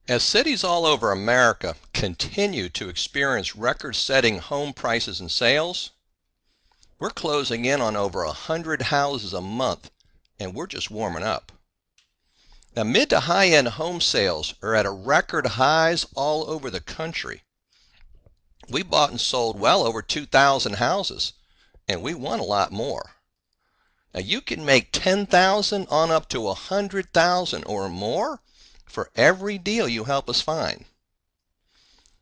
As cities all over America continue to experience record-setting home prices and sales, we're closing in on over 100 houses a month, and we're just warming up. Now, mid to high-end home sales are at a record highs all over the country. We bought and sold well over 2,000 houses, and we won a lot more. Now, you can make 10,000 on up to 100,000 or more for every deal you help us find.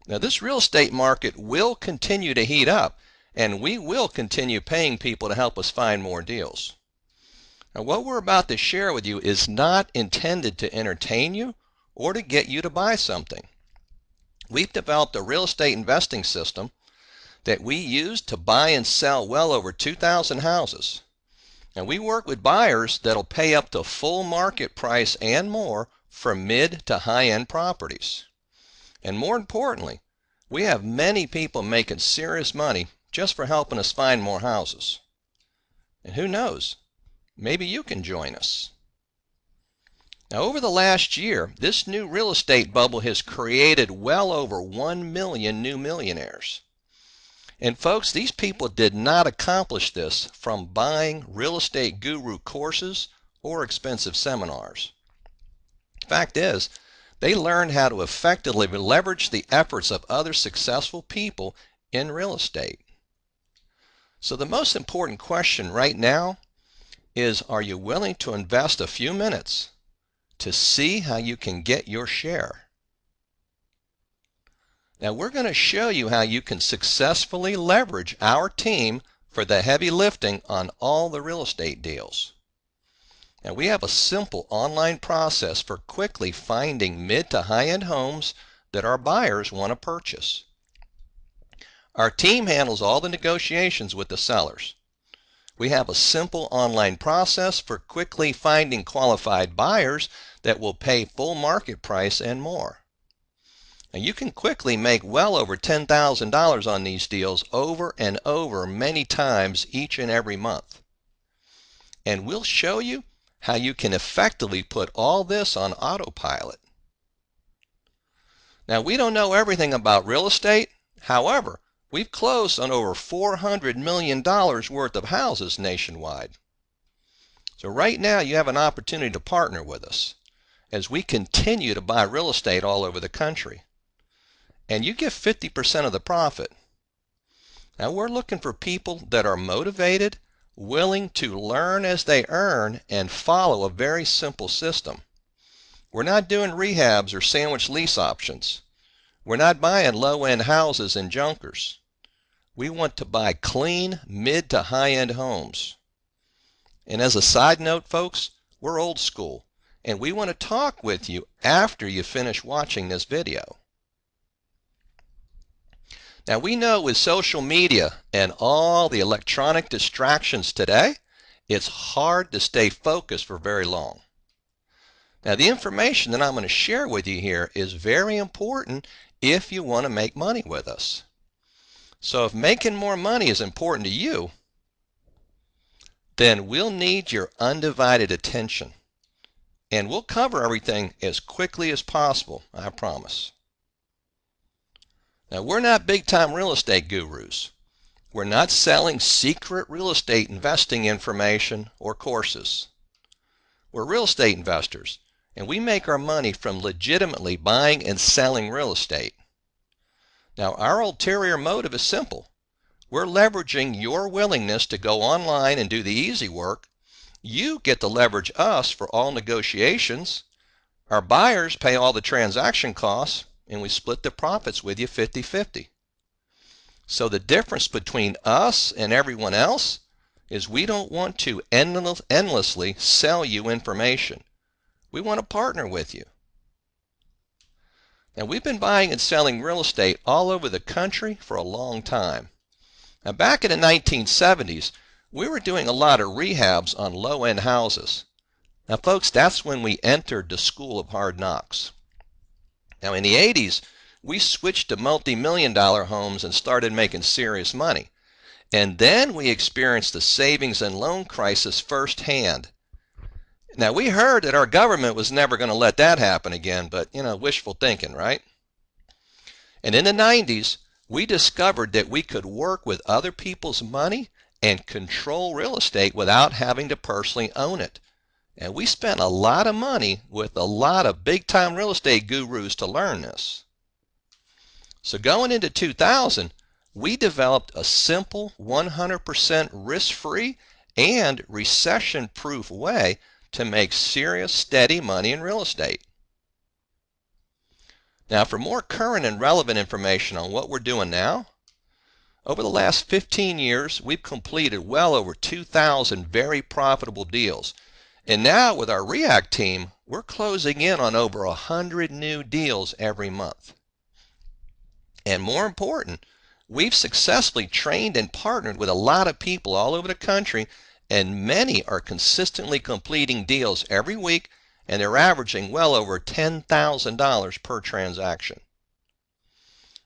Now, this real estate market will continue to heat up, and we will continue paying people to help us find more deals. Now, what we're about to share with you is not intended to entertain you or to get you to buy something. We've developed a real estate investing system that we use to buy and sell well over 2,000 houses. And we work with buyers that'll pay up to full market price and more for mid to high-end properties. And more importantly, we have many people making serious money just for helping us find more houses. And who knows, maybe you can join us. Now, over the last year, this new real estate bubble has created well over 1 million new millionaires. And folks, these people did not accomplish this from buying real estate guru courses or expensive seminars. Fact is, they learned how to effectively leverage the efforts of other successful people in real estate. So the most important question right now is, are you willing to invest a few minutes to see how you can get your share? Now, we're going to show you how you can successfully leverage our team for the heavy lifting on all the real estate deals. Now, we have a simple online process for quickly finding mid to high-end homes that our buyers want to purchase. Our team handles all the negotiations with the sellers. We have a simple online process for quickly finding qualified buyers that will pay full market price and more. Now, you can quickly make well over $10,000 on these deals over and over many times each and every month. And we'll show you how you can effectively put all this on autopilot. Now, we don't know everything about real estate. However, we've closed on over $400 million worth of houses nationwide. So right now you have an opportunity to partner with us as we continue to buy real estate all over the country. And you get 50% of the profit. Now, we're looking for people that are motivated, willing to learn as they earn, and follow a very simple system. We're not doing rehabs or sandwich lease options. We're not buying low-end houses and junkers. We want to buy clean, mid to high-end homes. And as a side note, folks, we're old school, and we want to talk with you after you finish watching this video. Now, we know with social media and all the electronic distractions today, it's hard to stay focused for very long. Now, the information that I'm going to share with you here is very important if you want to make money with us. So if making more money is important to you, then we'll need your undivided attention. And we'll cover everything as quickly as possible, I promise. Now, we're not big-time real estate gurus. We're not selling secret real estate investing information or courses. We're real estate investors, and we make our money from legitimately buying and selling real estate. Now, our ulterior motive is simple. We're leveraging your willingness to go online and do the easy work. You get to leverage us for all negotiations. Our buyers pay all the transaction costs, and we split the profits with you 50-50. So the difference between us and everyone else is we don't want to endlessly sell you information. We want to partner with you. Now, we've been buying and selling real estate all over the country for a long time. Now, back in the 1970s, we were doing a lot of rehabs on low-end houses. Now, folks, that's when we entered the school of hard knocks. Now, in the 80s, we switched to multi-million-dollar homes and started making serious money. And then we experienced the savings and loan crisis firsthand. Now, we heard that our government was never going to let that happen again, but, wishful thinking, right? And in the 90s, we discovered that we could work with other people's money and control real estate without having to personally own it. And we spent a lot of money with a lot of big-time real estate gurus to learn this. So going into 2000, we developed a simple 100% risk-free and recession-proof way to make serious, steady money in real estate. Now, for more current and relevant information on what we're doing now, over the last 15 years, we've completed well over 2,000 very profitable deals. And now with our REACT team, we're closing in on over 100 new deals every month. And more important, we've successfully trained and partnered with a lot of people all over the country, and many are consistently completing deals every week, and they're averaging well over $10,000 per transaction.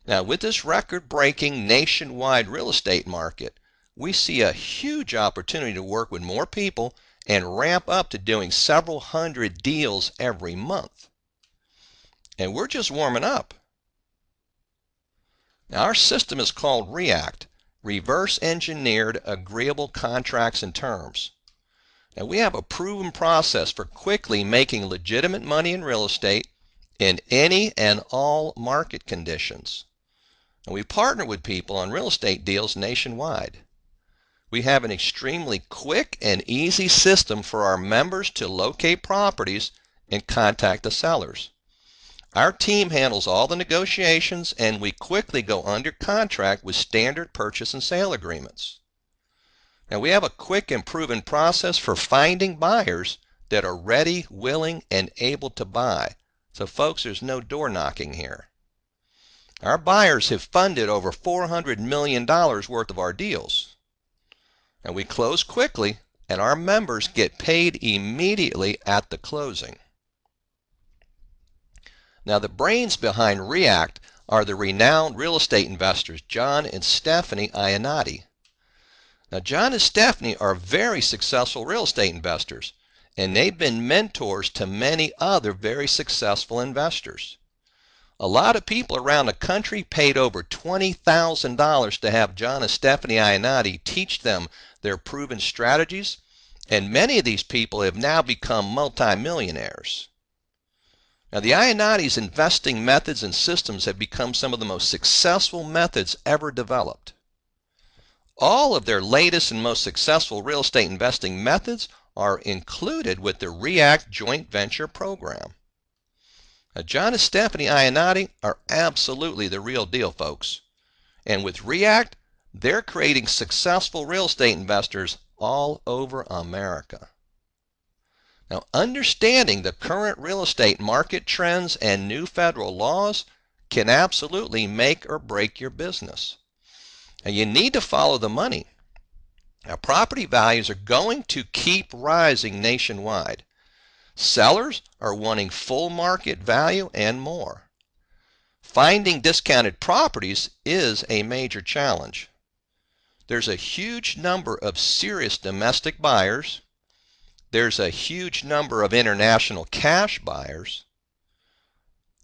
Now, with this record-breaking nationwide real estate market, we see a huge opportunity to work with more people and ramp up to doing several hundred deals every month. And we're just warming up. Now, our system is called REACT, Reverse Engineered Agreeable Contracts and Terms. Now, we have a proven process for quickly making legitimate money in real estate in any and all market conditions. And we partner with people on real estate deals nationwide. We have an extremely quick and easy system for our members to locate properties and contact the sellers. Our team handles all the negotiations, and we quickly go under contract with standard purchase and sale agreements. Now, we have a quick and proven process for finding buyers that are ready, willing, and able to buy. So folks, there's no door knocking here. Our buyers have funded over $400 million worth of our deals. And we close quickly, and our members get paid immediately at the closing. Now, the brains behind REACT are the renowned real estate investors John and Stephanie Iannotti. Now, John and Stephanie are very successful real estate investors, and they've been mentors to many other very successful investors. A lot of people around the country paid over $20,000 to have John and Stephanie Iannotti teach them their proven strategies, and many of these people have now become multimillionaires. Now, the Iannotti's investing methods and systems have become some of the most successful methods ever developed. All of their latest and most successful real estate investing methods are included with the REACT joint venture program. Now, John and Stephanie Iannotti are absolutely the real deal, folks. And with REACT, they're creating successful real estate investors all over America. Now, understanding the current real estate market trends and new federal laws can absolutely make or break your business. And you need to follow the money. Now, property values are going to keep rising nationwide. Sellers are wanting full market value and more. Finding discounted properties is a major challenge. There's a huge number of serious domestic buyers. There's a huge number of international cash buyers.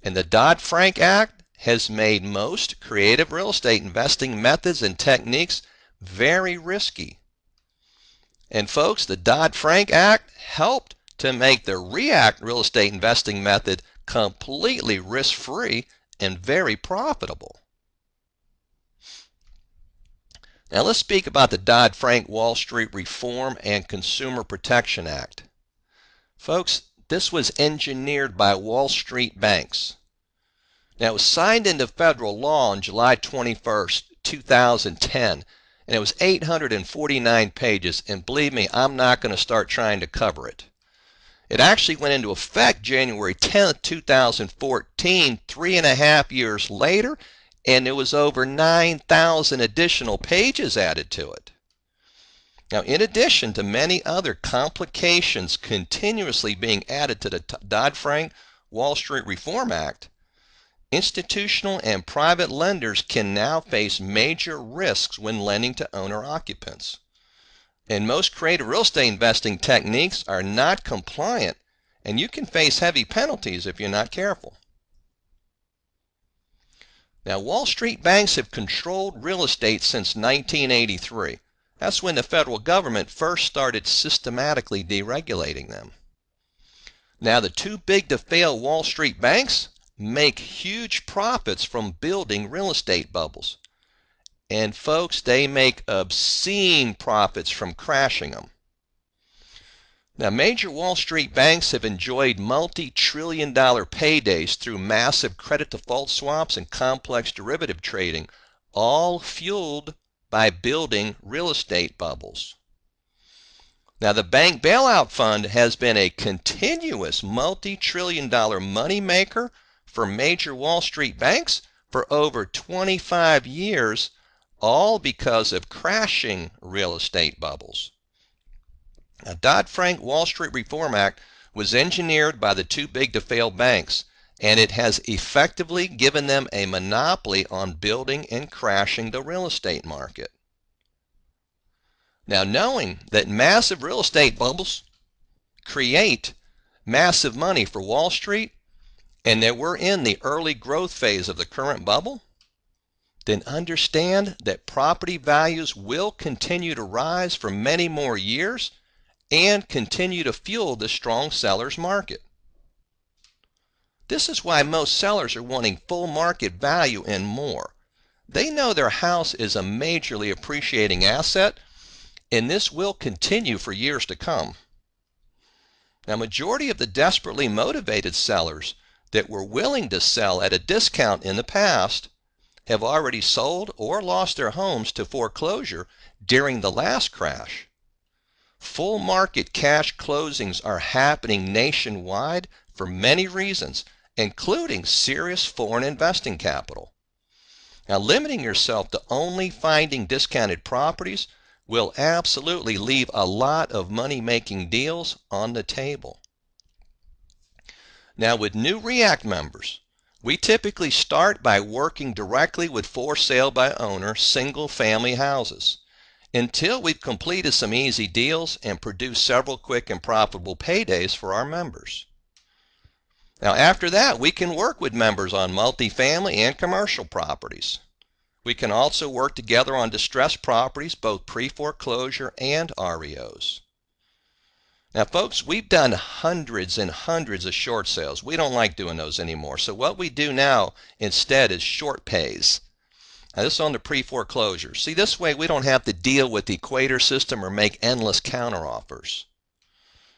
And the Dodd-Frank Act has made most creative real estate investing methods and techniques very risky. And folks, the Dodd-Frank Act helped to make the REACT real estate investing method completely risk-free and very profitable. Now let's speak about the Dodd-Frank Wall Street Reform and Consumer Protection Act. Folks, this was engineered by Wall Street banks. Now, it was signed into federal law on July 21st, 2010, and it was 849 pages, and believe me, I'm not going to start trying to cover it. It actually went into effect January 10th, 2014, 3.5 years later, and there was over 9,000 additional pages added to it. Now, in addition to many other complications continuously being added to the Dodd-Frank Wall Street Reform Act, institutional and private lenders can now face major risks when lending to owner-occupants. And most creative real estate investing techniques are not compliant, and you can face heavy penalties if you're not careful. Now, Wall Street banks have controlled real estate since 1983. That's when the federal government first started systematically deregulating them. Now, the too big to fail Wall Street banks make huge profits from building real estate bubbles. And folks, they make obscene profits from crashing them. Now, major Wall Street banks have enjoyed multi-trillion-dollar paydays through massive credit default swaps and complex derivative trading, all fueled by building real estate bubbles. Now, the bank bailout fund has been a continuous multi-trillion-dollar money maker for major Wall Street banks for over 25 years, all because of crashing real estate bubbles. Now, Dodd-Frank Wall Street Reform Act was engineered by the too big to fail banks, and it has effectively given them a monopoly on building and crashing the real estate market. Now, knowing that massive real estate bubbles create massive money for Wall Street, and that we're in the early growth phase of the current bubble, then understand that property values will continue to rise for many more years and continue to fuel the strong seller's market. This is why most sellers are wanting full market value and more. They know their house is a majorly appreciating asset, and this will continue for years to come. Now, majority of the desperately motivated sellers that were willing to sell at a discount in the past have already sold or lost their homes to foreclosure during the last crash. Full market cash closings are happening nationwide for many reasons, including serious foreign investing capital. Now, limiting yourself to only finding discounted properties will absolutely leave a lot of money-making deals on the table. Now, with new REACT members, we typically start by working directly with for sale by owner single-family houses until we've completed some easy deals and produced several quick and profitable paydays for our members. Now, after that, we can work with members on multifamily and commercial properties. We can also work together on distressed properties, both pre-foreclosure and REOs. Now, folks, we've done hundreds and hundreds of short sales. We don't like doing those anymore. So what we do now instead is short pays. Now, this is on the pre-foreclosure. See, this way we don't have to deal with the equator system or make endless counteroffers.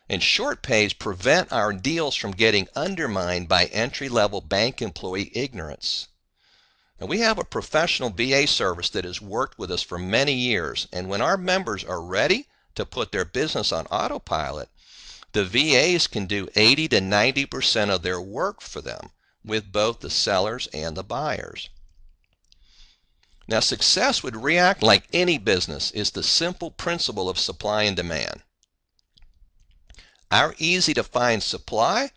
And short pays prevent our deals from getting undermined by entry-level bank employee ignorance. Now, we have a professional VA service that has worked with us for many years, and when our members are ready to put their business on autopilot, the VAs can do 80 to 90% of their work for them with both the sellers and the buyers. Now, success with REACT, like any business, is the simple principle of supply and demand. Our easy-to-find supply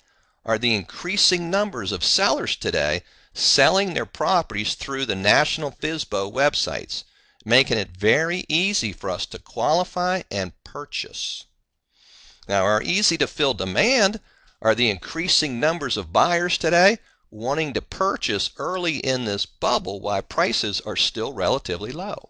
are the increasing numbers of sellers today selling their properties through the National FSBO websites, making it very easy for us to qualify and purchase. Now, our easy-to-fill demand are the increasing numbers of buyers today wanting to purchase early in this bubble while prices are still relatively low.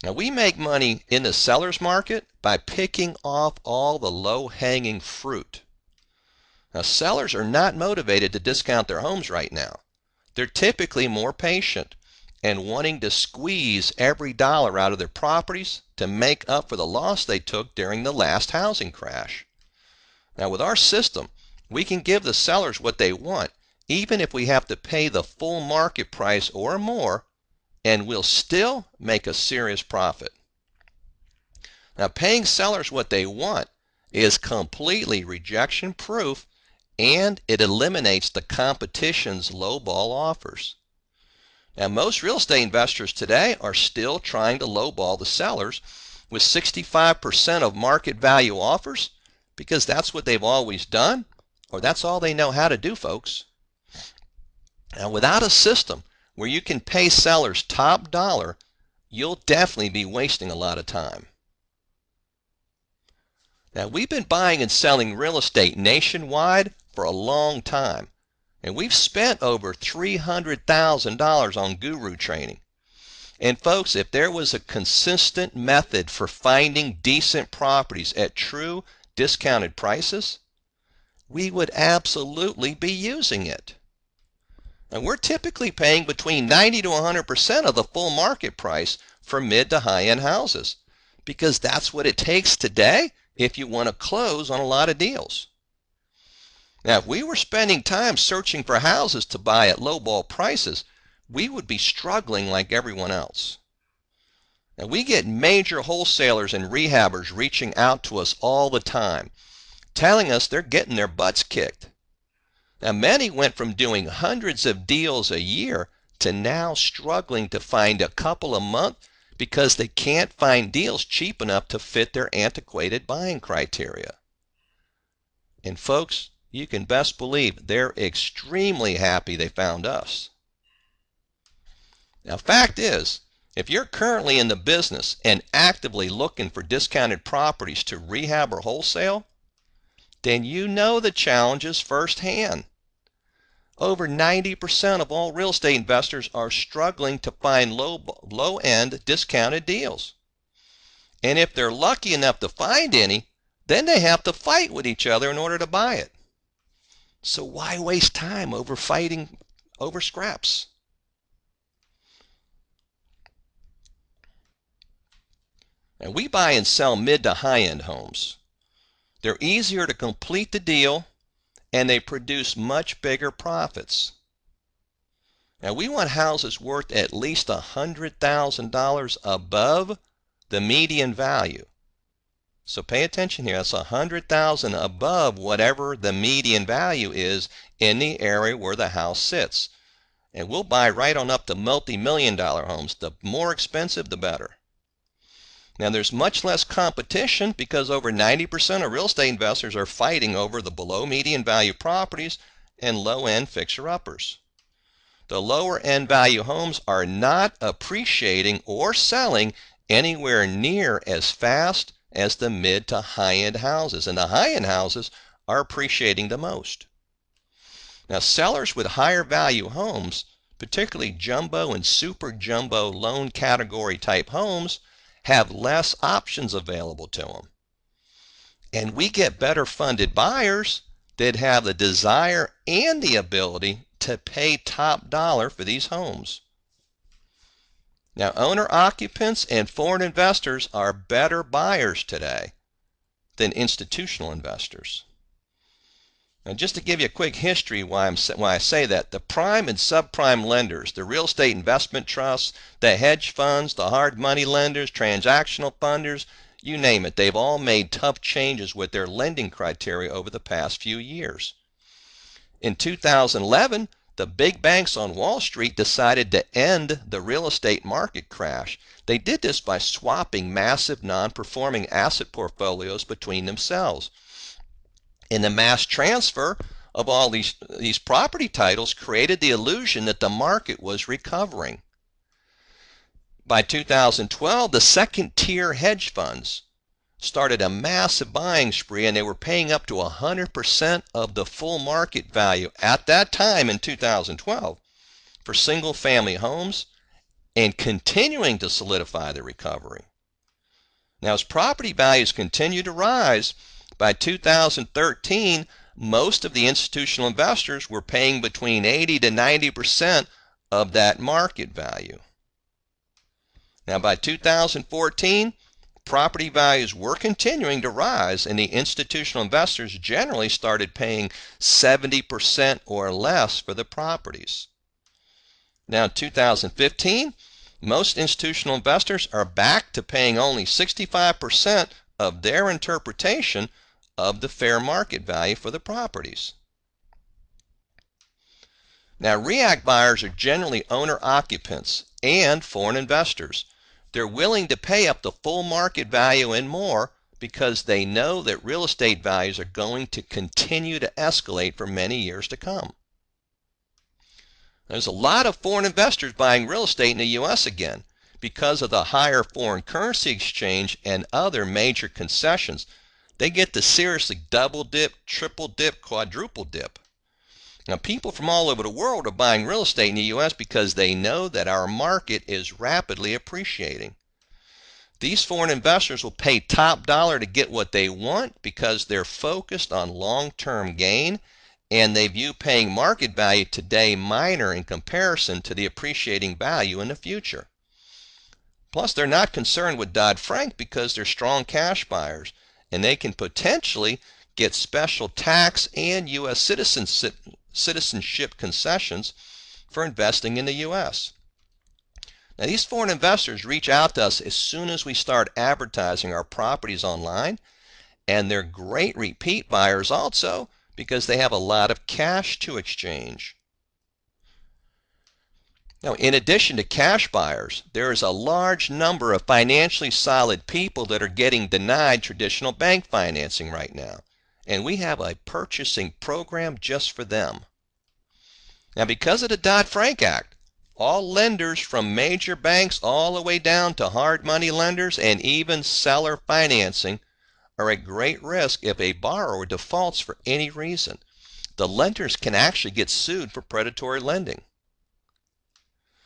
Now, we make money in the seller's market by picking off all the low-hanging fruit. Now, sellers are not motivated to discount their homes right now. They're typically more patient and wanting to squeeze every dollar out of their properties to make up for the loss they took during the last housing crash. Now, with our system, we can give the sellers what they want, even if we have to pay the full market price or more, and we'll still make a serious profit. Now, paying sellers what they want is completely rejection-proof, and it eliminates the competition's lowball offers. Now, most real estate investors today are still trying to lowball the sellers with 65% of market value offers because that's what they've always done, or that's all they know how to do, folks. Now, without a system where you can pay sellers top dollar, you'll definitely be wasting a lot of time. Now, we've been buying and selling real estate nationwide for a long time, and we've spent over $300,000 on guru training. And folks, if there was a consistent method for finding decent properties at true discounted prices, we would absolutely be using it. And we're typically paying between 90 to 100% of the full market price for mid to high-end houses, because that's what it takes today if you want to close on a lot of deals. Now, if we were spending time searching for houses to buy at lowball prices, we would be struggling like everyone else. Now, we get major wholesalers and rehabbers reaching out to us all the time, telling us they're getting their butts kicked. Now, many went from doing hundreds of deals a year to now struggling to find a couple a month because they can't find deals cheap enough to fit their antiquated buying criteria. And folks, you can best believe they're extremely happy they found us. Now, fact is, if you're currently in the business and actively looking for discounted properties to rehab or wholesale, then you know the challenges firsthand. Over 90% of all real estate investors are struggling to find low-end discounted deals. And if they're lucky enough to find any, then they have to fight with each other in order to buy it. So why waste time fighting over scraps? And we buy and sell mid to high-end homes. They're easier to complete the deal, and they produce much bigger profits. Now, we want houses worth at least $100,000 above the median value. So pay attention here. That's $100,000 above whatever the median value is in the area where the house sits. And we'll buy right on up to multi-million-dollar homes. The more expensive, the better. Now, there's much less competition because over 90% of real estate investors are fighting over the below median value properties and low-end fixer-uppers. The lower-end value homes are not appreciating or selling anywhere near as fast as the mid to high-end houses, and the high-end houses are appreciating the most. Now, sellers with higher value homes, particularly jumbo and super jumbo loan category type homes, have less options available to them. And we get better funded buyers that have the desire and the ability to pay top dollar for these homes. Now, owner occupants and foreign investors are better buyers today than institutional investors. Now, just to give you a quick history why I say that, the prime and subprime lenders, the real estate investment trusts, the hedge funds, the hard money lenders, transactional funders, you name it, they've all made tough changes with their lending criteria over the past few years. In 2011, the big banks on Wall Street decided to end the real estate market crash. They did this by swapping massive non-performing asset portfolios between themselves. And the mass transfer of all these property titles created the illusion that the market was recovering. By 2012, the second-tier hedge funds started a massive buying spree, and they were paying up to 100% of the full market value at that time in 2012 for single-family homes, and continuing to solidify the recovery. Now, as property values continue to rise, by 2013, most of the institutional investors were paying between 80 to 90% of that market value. Now, by 2014, property values were continuing to rise, and the institutional investors generally started paying 70% or less for the properties. Now, in 2015, most institutional investors are back to paying only 65% of their interpretation of the fair market value for the properties. Now, REACT buyers are generally owner-occupants and foreign investors. They're willing to pay up the full market value and more because they know that real estate values are going to continue to escalate for many years to come. There's a lot of foreign investors buying real estate in the U.S. again because of the higher foreign currency exchange and other major concessions. They get to seriously double dip, triple dip, quadruple dip. Now, people from all over the world are buying real estate in the U.S. because they know that our market is rapidly appreciating. These foreign investors will pay top dollar to get what they want because they're focused on long-term gain, and they view paying market value today minor in comparison to the appreciating value in the future. Plus, they're not concerned with Dodd-Frank because they're strong cash buyers, and they can potentially get special tax and U.S. citizenship concessions for investing in the U.S. Now, these foreign investors reach out to us as soon as we start advertising our properties online, and they're great repeat buyers also because they have a lot of cash to exchange. Now, in addition to cash buyers, there is a large number of financially solid people that are getting denied traditional bank financing right now, and we have a purchasing program just for them. Now, because of the Dodd-Frank Act, all lenders from major banks all the way down to hard money lenders and even seller financing are at great risk if a borrower defaults for any reason. The lenders can actually get sued for predatory lending.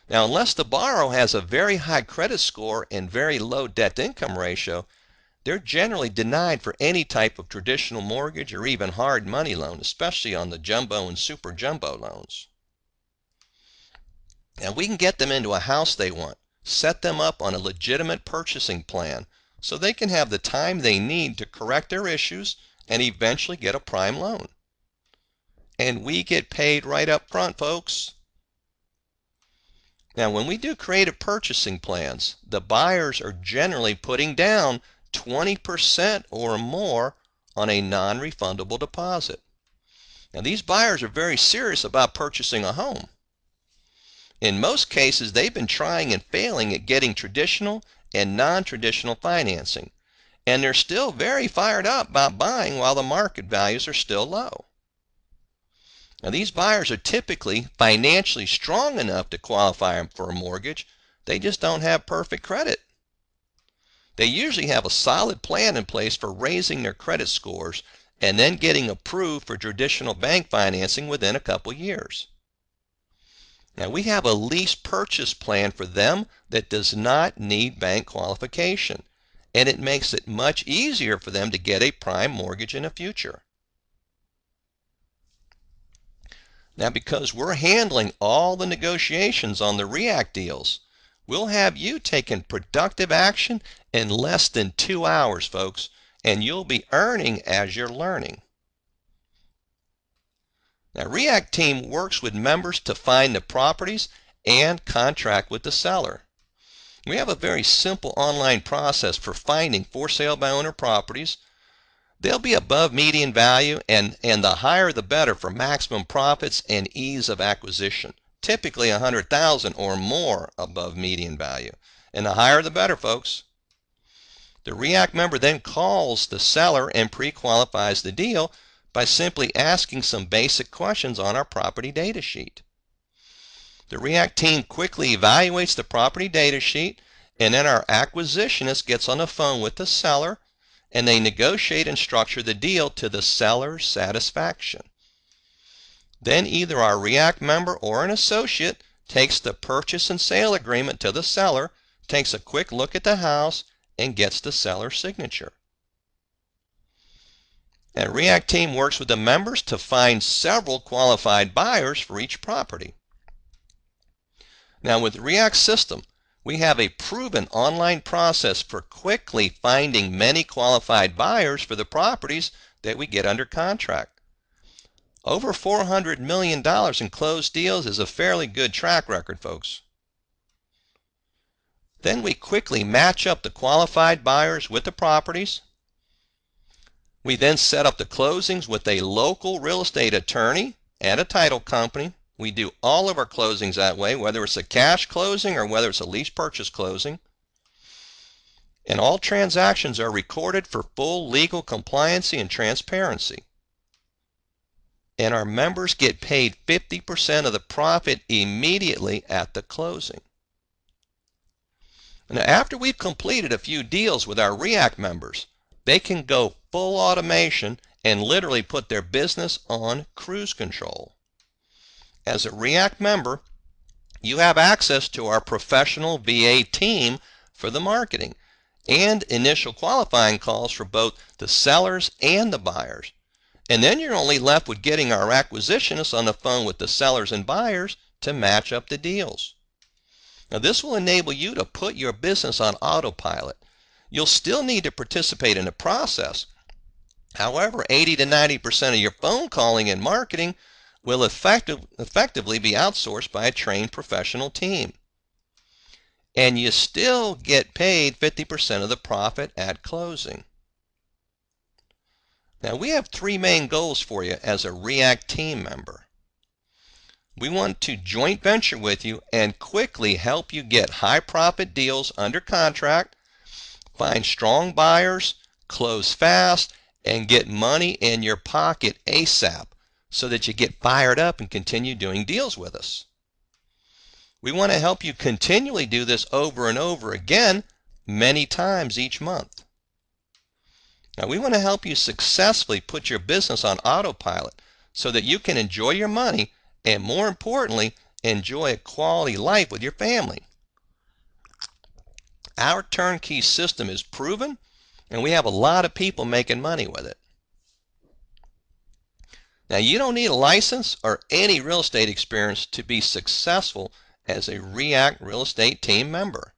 Now, unless the borrower has a very high credit score and very low debt-to-income ratio, they're generally denied for any type of traditional mortgage or even hard money loan, especially on the jumbo and super jumbo loans. Now, we can get them into a house they want, set them up on a legitimate purchasing plan so they can have the time they need to correct their issues and eventually get a prime loan. And we get paid right up front, folks. Now, when we do creative purchasing plans, the buyers are generally putting down 20% or more on a non-refundable deposit. Now, these buyers are very serious about purchasing a home. In most cases, they've been trying and failing at getting traditional and non-traditional financing, and they're still very fired up about buying while the market values are still low. Now, these buyers are typically financially strong enough to qualify for a mortgage. They just don't have perfect credit. They usually have a solid plan in place for raising their credit scores and then getting approved for traditional bank financing within a couple years. Now, we have a lease purchase plan for them that does not need bank qualification, and it makes it much easier for them to get a prime mortgage in the future. Now, because we're handling all the negotiations on the REACT deals, we'll have you taking productive action in less than 2 hours, folks, and you'll be earning as you're learning. Now, REACT team works with members to find the properties and contract with the seller. We have a very simple online process for finding for sale by owner properties. They'll be above median value, and the higher the better for maximum profits and ease of acquisition. Typically $100,000 or more above median value, and the higher the better, folks. The REACT member then calls the seller and pre-qualifies the deal by simply asking some basic questions on our property data sheet. The REACT team quickly evaluates the property data sheet, and then our acquisitionist gets on the phone with the seller, and they negotiate and structure the deal to the seller's satisfaction. Then either our REACT member or an associate takes the purchase and sale agreement to the seller, takes a quick look at the house, and gets the seller's signature. And REACT team works with the members to find several qualified buyers for each property. Now, with the REACT system, we have a proven online process for quickly finding many qualified buyers for the properties that we get under contract. Over $400 million in closed deals is a fairly good track record, folks. Then we quickly match up the qualified buyers with the properties. We then set up the closings with a local real estate attorney and a title company. We do all of our closings that way, whether it's a cash closing or whether it's a lease purchase closing. And all transactions are recorded for full legal compliancy and transparency. And our members get paid 50% of the profit immediately at the closing. Now, after we've completed a few deals with our REACT members, they can go full automation and literally put their business on cruise control. As a REACT member, you have access to our professional VA team for the marketing and initial qualifying calls for both the sellers and the buyers. And then you're only left with getting our acquisitionists on the phone with the sellers and buyers to match up the deals. Now, this will enable you to put your business on autopilot. You'll still need to participate in the process. However, 80 to 90% of your phone calling and marketing will effectively be outsourced by a trained professional team. And you still get paid 50% of the profit at closing. Now, we have three main goals for you as a REACT team member. We want to joint venture with you and quickly help you get high profit deals under contract, find strong buyers, close fast, and get money in your pocket ASAP so that you get fired up and continue doing deals with us. We want to help you continually do this over and over again, many times each month. Now, we want to help you successfully put your business on autopilot so that you can enjoy your money and, more importantly, enjoy a quality life with your family. Our turnkey system is proven, and we have a lot of people making money with it. Now, you don't need a license or any real estate experience to be successful as a REACT real estate team member.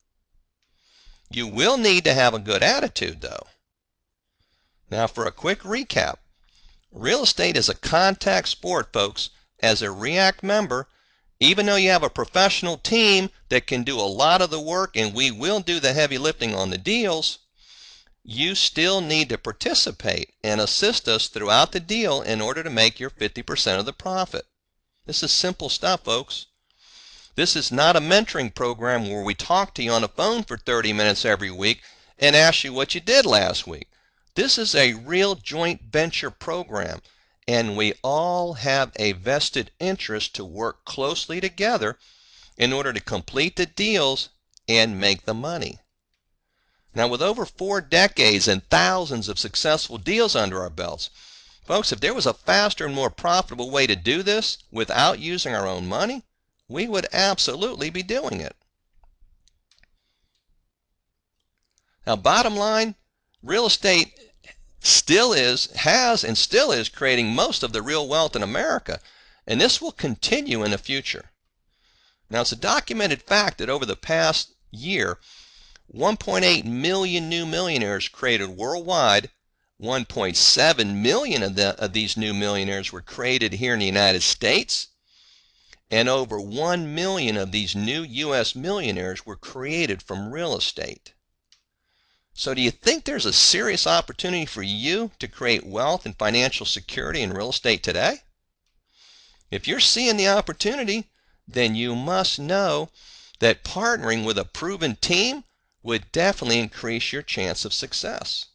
You will need to have a good attitude, though. Now, for a quick recap, real estate is a contact sport, folks. As a REACT member, even though you have a professional team that can do a lot of the work and we will do the heavy lifting on the deals, you still need to participate and assist us throughout the deal in order to make your 50% of the profit. This is simple stuff, folks. This is not a mentoring program where we talk to you on the phone for 30 minutes every week and ask you what you did last week. This is a real joint venture program, and we all have a vested interest to work closely together in order to complete the deals and make the money. Now, with over 4 decades and thousands of successful deals under our belts, folks, if there was a faster and more profitable way to do this without using our own money, we would absolutely be doing it. Now, bottom line, real estate has and still is creating most of the real wealth in America, and this will continue in the future. Now, it's a documented fact that over the past year, 1.8 million new millionaires created worldwide. 1.7 million of these new millionaires were created here in the United States, and over 1 million of these new U.S. millionaires were created from real estate. So do you think there's a serious opportunity for you to create wealth and financial security in real estate today? If you're seeing the opportunity, then you must know that partnering with a proven team would definitely increase your chance of success.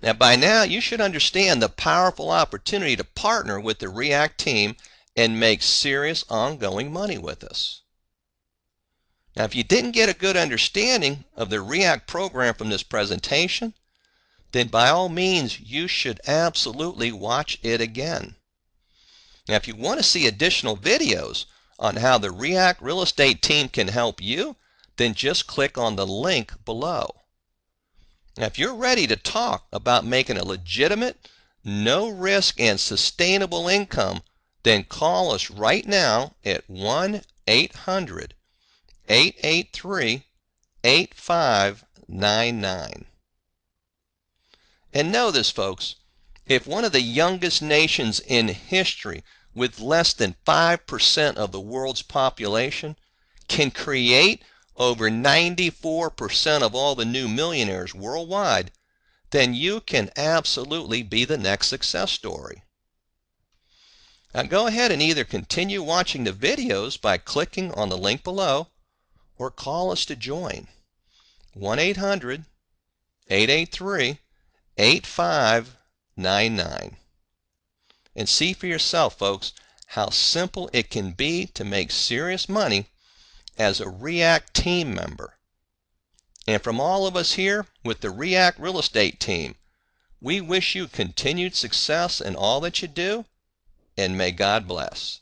Now, by now, you should understand the powerful opportunity to partner with the REACT team and make serious ongoing money with us. Now, if you didn't get a good understanding of the REACT program from this presentation, then by all means, you should absolutely watch it again. Now, if you want to see additional videos on how the REACT real estate team can help you, then just click on the link below. Now, if you're ready to talk about making a legitimate, no risk, and sustainable income, then call us right now at 1-800-883-8599. And know this, folks, if one of the youngest nations in history with less than 5% of the world's population can create over 94% of all the new millionaires worldwide, then you can absolutely be the next success story. Now go ahead and either continue watching the videos by clicking on the link below or call us to join. 1-800-883-8599. And see for yourself, folks, how simple it can be to make serious money as a REACT team member. And from all of us here with the REACT Real Estate team, we wish you continued success in all that you do, and may God bless.